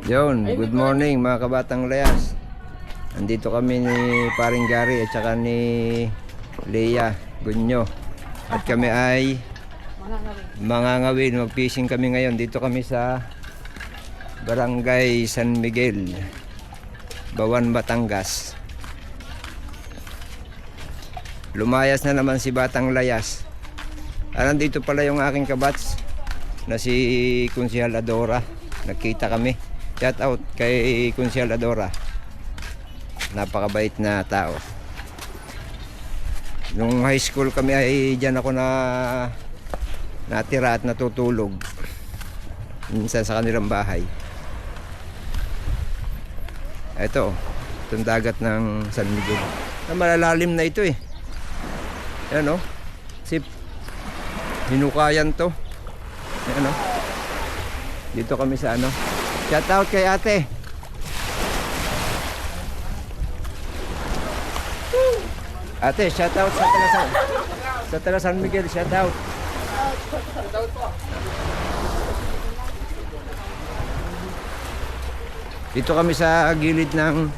Yun, good morning mga kabatang layas. Andito kami ni Paring Gary at saka ni Leia Gunyo. At kami ay mangangawin, mag-fishing kami ngayon. Dito kami sa Barangay San Miguel, Bawan, Batangas. Lumayas na naman si Batang Layas. Nandito pala yung aking kabats na si Kunsihal Adora. Nagkita kami. Shout out kay Kunsihal Adora. Napakabait na tao. Nung high school kami ay diyan ako natira at natutulog. Minsan sa kanilang bahay. Ito, itong dagat ng San Miguel. Malalalim na ito eh. Yan o. Sip. Hinukayan to. Yan o. Dito kami sa ano. Shout out kay ate. Ate, shout out sa taga San Miguel, shout out. Dito kami sa gilid ng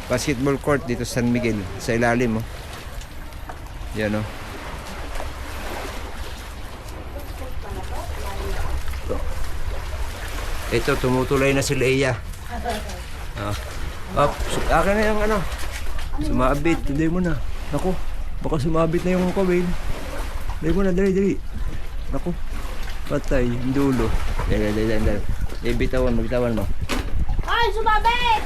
basketball court dito sa San Miguel, sa ilalim oh. Yan oh. Ito, tumutulay na si Leia. Akin na yung ano. Sumabit, hindi mo na. Naku, baka sumabit na yung kawin. Hindi mo na, dali. Naku, patay, yung dulo. Dali, bitawan mo. Ay, sumabit!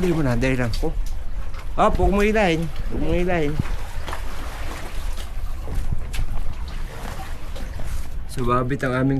Dali mo na, dali lang ko. Huwag mo hilahin. Sumabit ang aming